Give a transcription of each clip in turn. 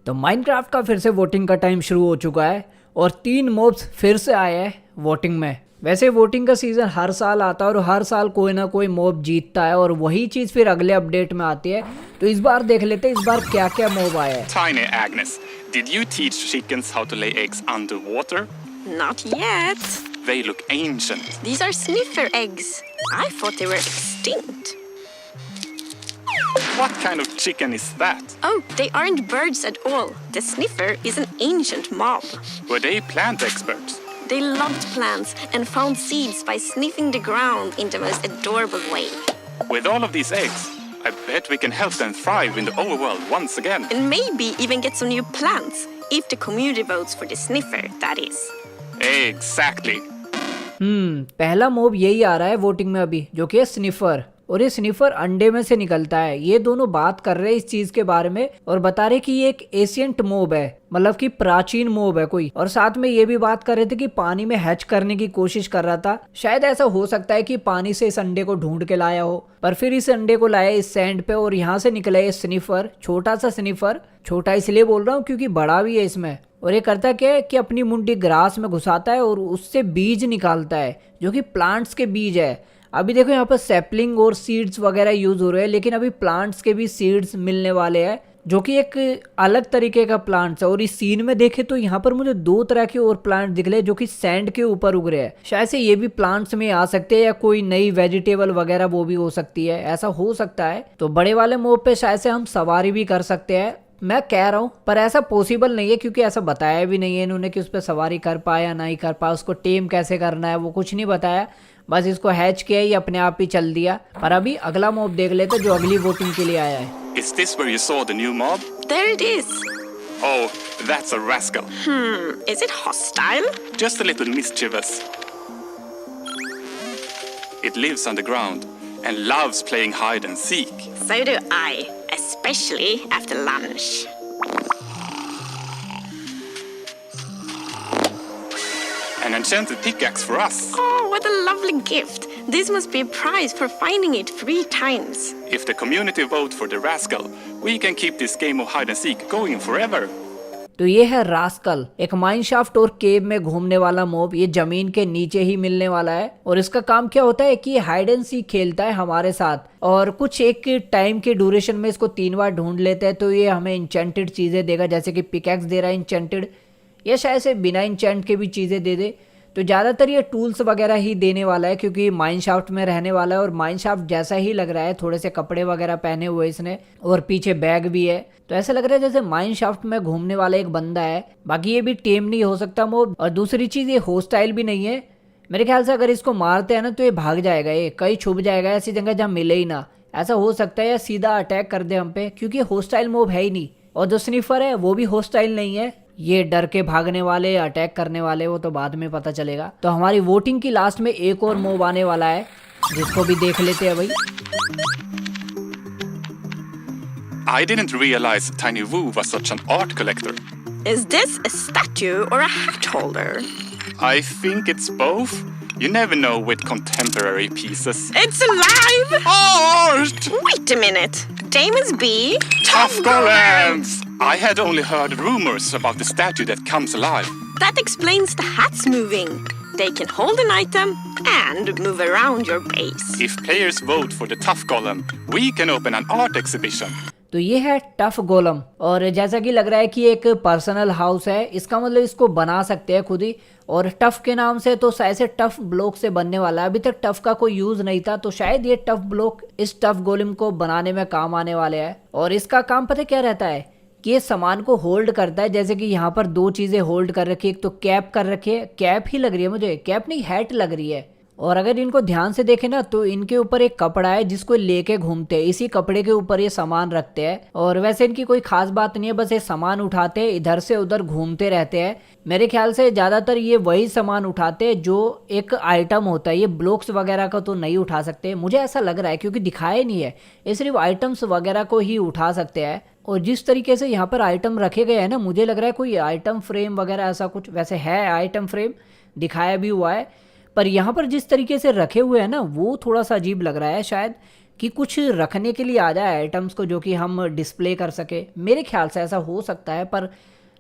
तो माइनक्राफ्ट का फिर से वोटिंग का टाइम शुरू हो चुका है और 3 मॉब्स फिर से आए हैं वोटिंग में। वैसे वोटिंग का सीजन हर साल आता है और हर साल कोई ना कोई मॉब जीतता है और वही चीज फिर अगले अपडेट में आती है। तो इस बार देख लेते हैं इस बार क्या क्या मॉब आया है। Tiny Agnes, did you teach chickens how to lay eggs underwater? Not yet. They look ancient. These are sniffer eggs. I thought they were extinct. What kind of chicken is that? Oh, they aren't birds at all. The sniffer is an ancient mob. Were they plant experts? They loved plants and found seeds by sniffing the ground in the most adorable way. With all of these eggs, I bet we can help them thrive in the overworld once again. And maybe even get some new plants. If the community votes for the sniffer, that is. Exactly. पहला mob यही आ रहा है voting में अभी, जो कि है sniffer. और ये स्निफर अंडे में से निकलता है। ये दोनों बात कर रहे हैं इस चीज के बारे में और बता रहे कि ये एक एशियंट मॉब है, मतलब कि प्राचीन मॉब है कोई। और साथ में ये भी बात कर रहे थे कि पानी में हैच करने की कोशिश कर रहा था। शायद ऐसा हो सकता है कि पानी से इस अंडे को ढूंढ के लाया हो, पर फिर इस अंडे को लाया इस सैंड पे और यहाँ से निकला ये स्निफर, छोटा सा स्निफर। छोटा इसलिए बोल रहा हूँ क्योंकि बड़ा भी है इसमें। और ये करता क्या है कि अपनी मुंडी ग्रास में घुसाता है और उससे बीज निकालता है, जो कि प्लांट्स के बीज है। अभी देखो यहाँ पर सैपलिंग और सीड्स वगैरह यूज हो रहे हैं, लेकिन अभी प्लांट्स के भी सीड्स मिलने वाले हैं, जो कि एक अलग तरीके का प्लांट्स है। और इस सीन में देखे तो यहाँ पर मुझे 2 तरह के और प्लांट दिख रहे हैं, जो कि सैंड के ऊपर उग रहे हैं। शायद से ये भी प्लांट्स में आ सकते हैं या कोई नई वेजिटेबल वगैरह वो भी हो सकती है, ऐसा हो सकता है। तो बड़े वाले मोब पे शायद से हम सवारी भी कर सकते हैं, मैं कह रहा हूँ, पर ऐसा पॉसिबल नहीं है क्योंकि ऐसा बताया भी नहीं है इन्होंने कि उस पर सवारी कर पाए या नहीं कर पाए, उसको टेम कैसे करना है वो कुछ नहीं बताया। बस इसको हैच किया ही अपने आप ही चल दिया। पर अभी अगला मॉब देख लेते जो अगली वोटिंग के लिए आया है। Is this where you saw the new mob? There it is. Oh, that's a rascal. Is it hostile? Just a little mischievous. It lives underground and loves playing hide and seek. So do I, especially after lunch. An enchanted pickaxe for us. Oh, what a lovely gift. This must be a prize for finding it 3 times. If the community vote for the rascal, we can keep this game of hide and seek going forever. तो ये है rascal, एक mineshaft और केव में घूमने वाला mob. ये जमीन के नीचे ही मिलने वाला है और इसका काम क्या होता है कि ये हाइड एंड सीक खेलता है हमारे साथ और कुछ एक टाइम के ड्यूरेशन में इसको 3 बार ढूंढ लेते हैं। तो ये हमें इंचेंटेड चीजें देगा, जैसे कि पिकैक्स दे रहा है इंचेंटेड, या शायद से बिना इंचेंट के भी चीजें दे दे। तो ज़्यादातर ये टूल्स वगैरह ही देने वाला है क्योंकि माइनशाफ्ट में रहने वाला है और माइनशाफ्ट जैसा ही लग रहा है। थोड़े से कपड़े वगैरह पहने हुए इसने और पीछे बैग भी है, तो ऐसा लग रहा है जैसे माइनशाफ्ट में घूमने वाला एक बंदा है। बाकी ये भी टेम नहीं हो सकता मोब। और दूसरी चीज़ ये होस्टाइल भी नहीं है। मेरे ख्याल से अगर इसको मारते हैं ना तो ये भाग जाएगा, ये कहीं छुप जाएगा ऐसी जगह जहाँ मिले ही ना, ऐसा हो सकता है। या सीधा अटैक कर दे हम पे, क्योंकि होस्टाइल मोब है ही नहीं। और जो स्निफर है वो भी होस्टाइल नहीं है। ये डर के भागने वाले, अटैक करने वाले, वो तो बाद में पता चलेगा। तो हमारी वोटिंग की लास्ट में एक और मोब आने वाला है, जिसको भी देख लेते हैं भाई। I didn't realize Tiny Woo was such an art collector. Is this a statue or a hat holder? I think it's both. You never know with contemporary pieces. It's alive! Art! Wait a minute. Damon's bee? Tough golems! I had only heard rumors about the statue that comes alive. That explains the hats moving. They can hold an item and move around your base. If players vote for the tough golem, we can open an art exhibition. तो ये है tough गोलम और जैसा कि लग रहा है कि एक पर्सनल हाउस है। इसका मतलब इसको बना सकते हैं खुद ही। और टफ के नाम से तो शायद से टफ ब्लॉक से बनने वाला है। अभी तक टफ का कोई यूज नहीं था, तो शायद ये टफ ब्लॉक इस टफ गोलम को बनाने में काम आने वाले हैं। और इसका काम पता क्या रहता है कि ये सामान को होल्ड करता है। जैसे कि यहाँ पर 2 चीजें होल्ड कर रखी है, एक तो कैप कर रखी है, कैप ही लग रही है मुझे, कैप नहीं हैट लग रही है। और अगर इनको ध्यान से देखें ना तो इनके ऊपर एक कपड़ा है जिसको लेके घूमते हैं, इसी कपड़े के ऊपर ये सामान रखते हैं। और वैसे इनकी कोई खास बात नहीं है, बस ये सामान उठाते हैं, इधर से उधर घूमते रहते हैं। मेरे ख्याल से ज़्यादातर ये वही सामान उठाते हैं जो एक आइटम होता है। ये ब्लॉक्स वगैरह का तो नहीं उठा सकते, मुझे ऐसा लग रहा है, क्योंकि दिखाया नहीं है। ये सिर्फ आइटम्स वगैरह को ही उठा सकते हैं। और जिस तरीके से यहाँ पर आइटम रखे गए हैं ना, मुझे लग रहा है कोई आइटम फ्रेम वगैरह ऐसा कुछ। वैसे है आइटम फ्रेम, दिखाया भी हुआ है, पर यहाँ पर जिस तरीके से रखे हुए हैं ना वो थोड़ा सा अजीब लग रहा है शायद, कि कुछ रखने के लिए आ जाए आइटम्स को जो कि हम डिस्प्ले कर सके। मेरे ख्याल से ऐसा हो सकता है, पर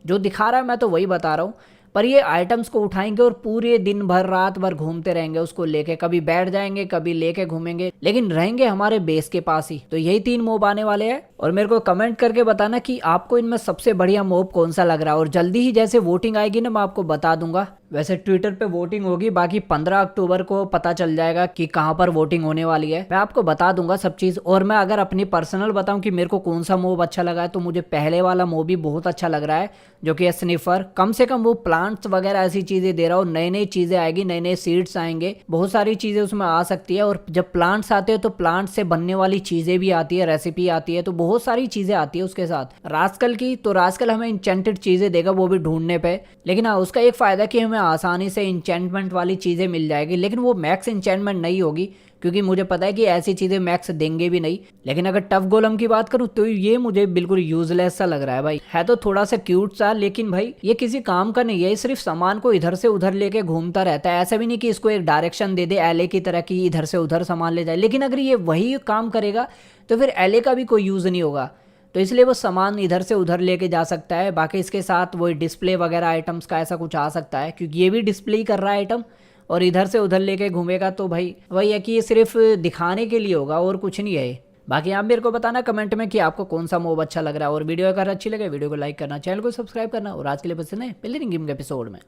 जो दिखा रहा है मैं तो वही बता रहा हूँ। पर ये आइटम्स को उठाएंगे और पूरे दिन भर रात भर घूमते रहेंगे उसको लेके, कभी बैठ जाएंगे कभी लेके घूमेंगे, लेकिन रहेंगे हमारे बेस के पास ही। तो यही 3 मोब आने वाले हैं और मेरे को कमेंट करके बताना कि आपको इनमें सबसे बढ़िया मोब कौन सा लग रहा है। और जल्दी ही जैसे वोटिंग आएगी ना मैं आपको बता दूंगा। वैसे ट्विटर पे वोटिंग होगी, बाकी 15 अक्टूबर को पता चल जाएगा कि कहाँ पर वोटिंग होने वाली है। मैं आपको बता दूंगा सब चीज़। और मैं अगर अपनी पर्सनल बताऊं कि मेरे को कौन सा मोब अच्छा लगा है, तो मुझे पहले वाला मोब भी बहुत अच्छा लग रहा है, जो कि है स्निफर। कम से कम वो प्लांट्स वगैरह ऐसी चीज़ें दे रहा हो, नई नई चीज़ें आएगी, नए नए सीड्स आएंगे, बहुत सारी चीज़ें उसमें आ सकती है। और जब प्लांट्स आते हैं तो प्लांट से बनने वाली चीज़ें भी आती है, रेसिपी आती है, तो बहुत सारी चीज़ें आती है उसके साथ। रास्कल की तो रास्कल हमें इंचेंटेड चीज़ें देगा, वो भी ढूंढने पे। लेकिन हाँ, उसका एक फ़ायदा कि हमें आसानी से इंचेंटमेंट वाली चीज़ें मिल जाएगी, लेकिन वो मैक्स इंचेंटमेंट नहीं होगी, क्योंकि मुझे पता है कि ऐसी चीज़ें मैक्स देंगे भी नहीं। लेकिन अगर टफ गोलम की बात करूँ तो ये मुझे बिल्कुल यूजलेस सा लग रहा है भाई। है तो थोड़ा सा क्यूट सा, लेकिन भाई ये किसी काम का नहीं है। सिर्फ सामान को इधर से उधर लेके घूमता रहता है। ऐसा भी नहीं कि इसको एक डायरेक्शन दे दे एले की तरह कि इधर से उधर सामान ले जाए। लेकिन अगर ये वही काम करेगा तो फिर एले का भी कोई यूज़ नहीं होगा। तो इसलिए वो सामान इधर से उधर लेके जा सकता है। बाकी इसके साथ वो डिस्प्ले वगैरह आइटम्स का ऐसा कुछ आ सकता है, क्योंकि ये भी डिस्प्ले ही कर रहा है आइटम और इधर से उधर लेके घूमेगा। तो भाई वही है कि ये सिर्फ दिखाने के लिए होगा और कुछ नहीं है। बाकी आप मेरे को बताना कमेंट में कि आपको कौन सा मोब अच्छा लग रहा है। और वीडियो अगर अच्छी लगे वीडियो को लाइक करना, चैनल को सब्सक्राइब करना। और आज के लिए बस इतना है, मिलते हैं गेम के एपिसोड में।